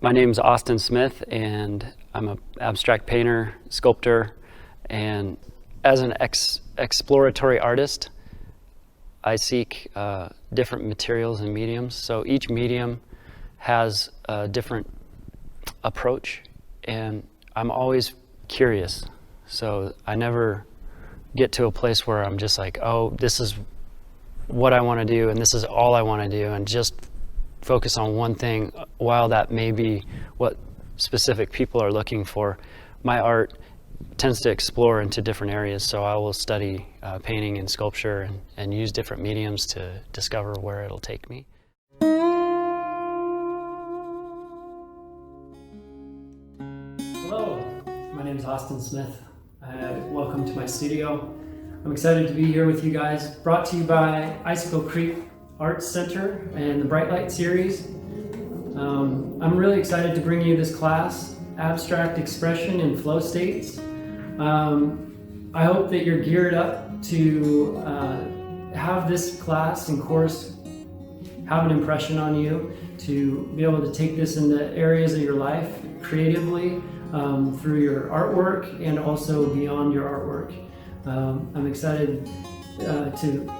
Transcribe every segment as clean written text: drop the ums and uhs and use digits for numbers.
My name is Austin Smith, and I'm an abstract painter, sculptor, and as an exploratory artist, I seek different materials and mediums. So each medium has a different approach, and I'm always curious. So I never get to a place where I'm just like, oh, this is what I want to do, and this is all I want to do, and just focus on one thing, while that may be what specific people are looking for. My art tends to explore into different areas, so I will study painting and sculpture and use different mediums to discover where it'll take me. Hello, my name is Austin Smith. Welcome to my studio. I'm excited to be here with you guys, brought to you by Icicle Creek Arts Center and the Bright Light series. I'm really excited to bring you this class, Abstract Expression in Flow States. I hope that you're geared up to have this class and course have an impression on you, to be able to take this into areas of your life creatively, through your artwork and also beyond your artwork. I'm excited to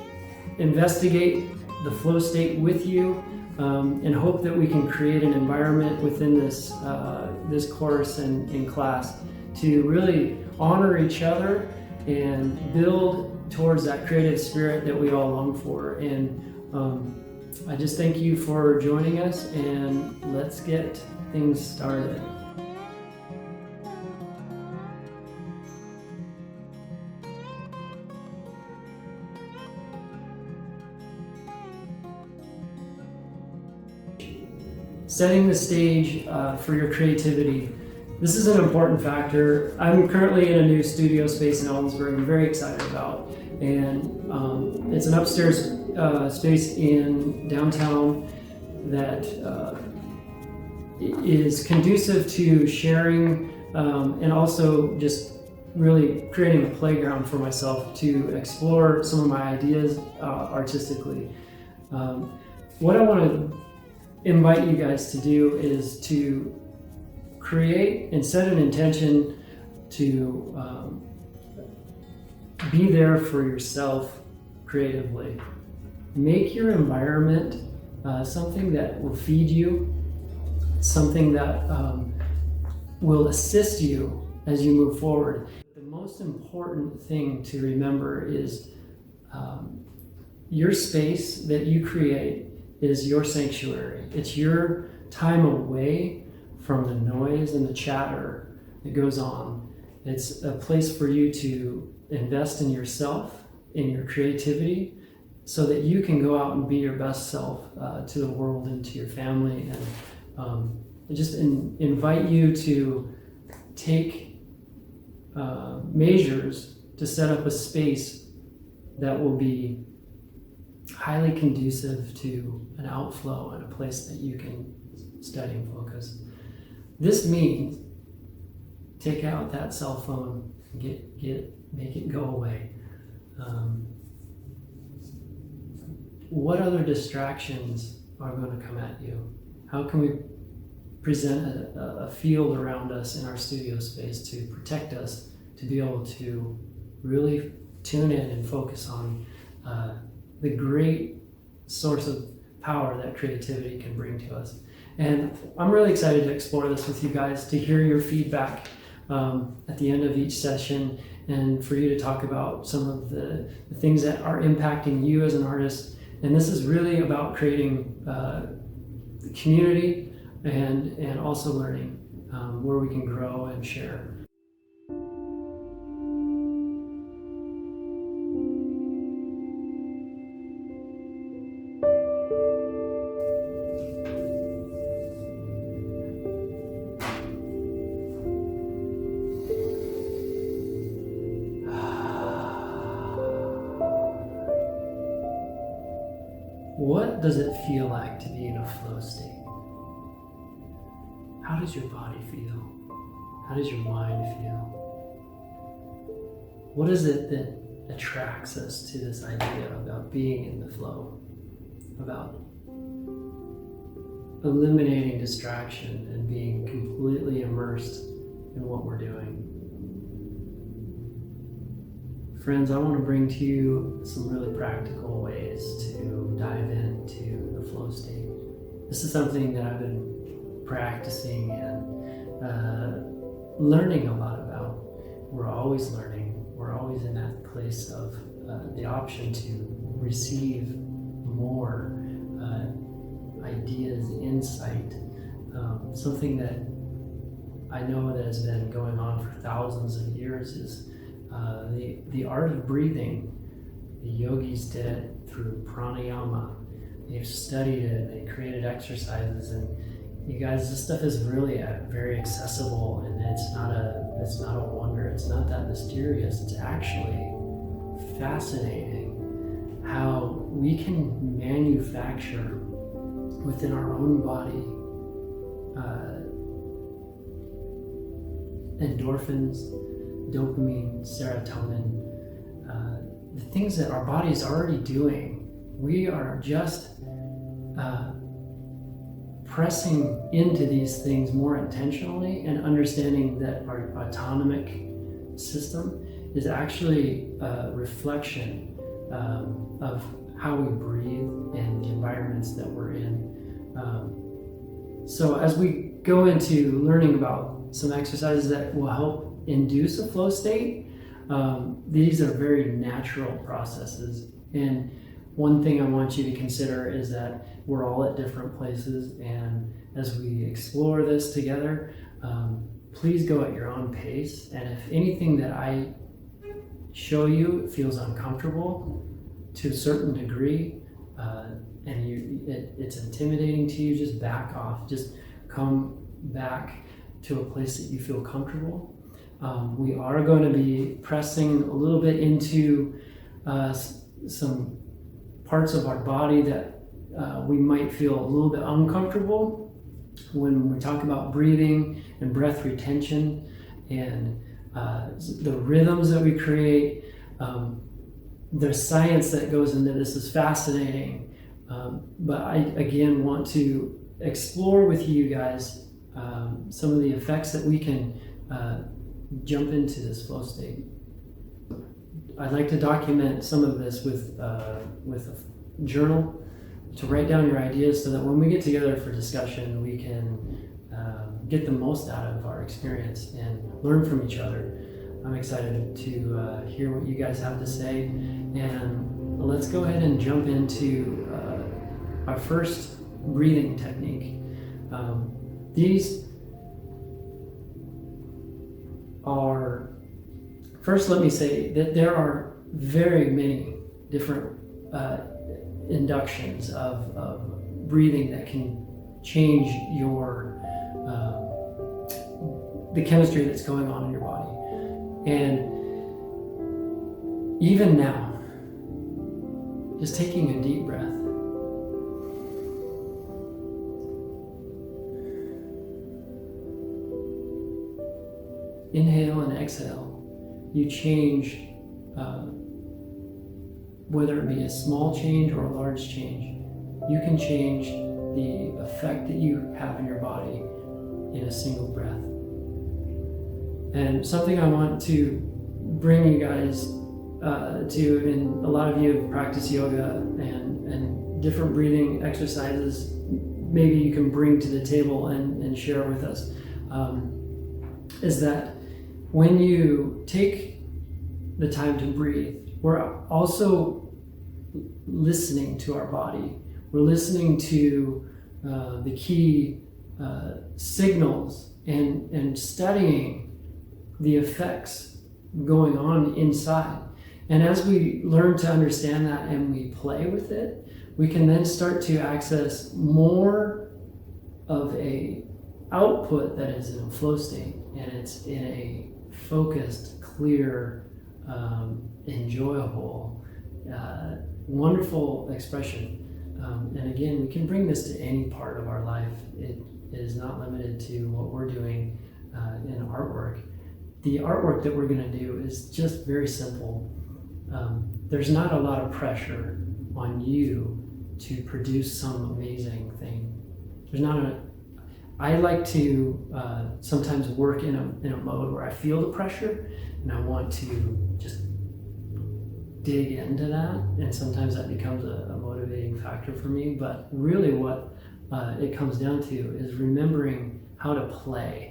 investigate the flow state with you, and hope that we can create an environment within this this course and in class to really honor each other and build towards that creative spirit that we all long for. And I just thank you for joining us, and let's get things started. Setting the stage for your creativity. This is an important factor. I'm currently in a new studio space in Ellensburg I'm very excited about. And it's an upstairs space in downtown that is conducive to sharing and also just really creating a playground for myself to explore some of my ideas artistically. What I want to invite you guys to do is to create and set an intention to be there for yourself creatively. Make your environment something that will feed you, something that will assist you as you move forward. The most important thing to remember is your space that you create is your sanctuary. It's your time away from the noise and the chatter that goes on. It's a place for you to invest in yourself, in your creativity, so that you can go out and be your best self to the world and to your family. And just invite you to take measures to set up a space that will be highly conducive to an outflow and a place that you can study and focus. This means take out that cell phone and make it go away. What other distractions are going to come at you? How can we present a field around us in our studio space to protect us, to be able to really tune in and focus on the great source of power that creativity can bring to us. And I'm really excited to explore this with you guys, to hear your feedback at the end of each session, and for you to talk about some of the things that are impacting you as an artist. And this is really about creating community and also learning where we can grow and share. What does it feel like to be in a flow state? How does your body feel? How does your mind feel? What is it that attracts us to this idea about being in the flow? About eliminating distraction and being completely immersed in what we're doing. Friends, I want to bring to you some really practical ways to dive into the flow state. This is something that I've been practicing and learning a lot about. We're always learning. We're always in that place of the option to receive more ideas, insight, something that I know that has been going on for thousands of years is the art of breathing. The yogis did it through pranayama. They've studied it, they created exercises, and you guys, this stuff is really very accessible, and it's not a wonder, it's not that mysterious. It's actually fascinating how we can manufacture within our own body endorphins, dopamine, serotonin, the things that our body is already doing. We are just pressing into these things more intentionally and understanding that our autonomic system is actually a reflection of how we breathe and the environments that we're in. So as we go into learning about some exercises that will help induce a flow state, these are very natural processes. And one thing I want you to consider is that we're all at different places, and as we explore this together, please go at your own pace. And if anything that I show you feels uncomfortable to a certain degree, and it's intimidating to you, just back off. Just come back to a place that you feel comfortable. We are going to be pressing a little bit into some parts of our body that we might feel a little bit uncomfortable when we talk about breathing and breath retention and the rhythms that we create. The science that goes into this is fascinating, but I again want to explore with you guys some of the effects that we can jump into this flow state. I'd like to document some of this with a journal to write down your ideas so that when we get together for discussion, we can get the most out of our experience and learn from each other. I'm excited to hear what you guys have to say, and let's go ahead and jump into our first breathing technique. These are, first let me say that there are very many different inductions of breathing that can change your the chemistry that's going on in your body. And even now, just taking a deep breath, inhale and exhale, you change, whether it be a small change or a large change, you can change the effect that you have in your body in a single breath. And something I want to bring you guys to, and a lot of you have practiced yoga and different breathing exercises, maybe you can bring to the table and share with us, is that when you take the time to breathe, we're also listening to our body. We're listening to the key signals and studying the effects going on inside. And as we learn to understand that and we play with it, we can then start to access more of a output that is in a flow state, and it's in a focused, clear, enjoyable, wonderful expression. And again, we can bring this to any part of our life. It is not limited to what we're doing in artwork. The artwork that we're going to do is just very simple. There's not a lot of pressure on you to produce some amazing thing. there's not a, I like to sometimes work in a mode where I feel the pressure and I want to just dig into that, and sometimes that becomes a motivating factor for me. But really what it comes down to is remembering how to play.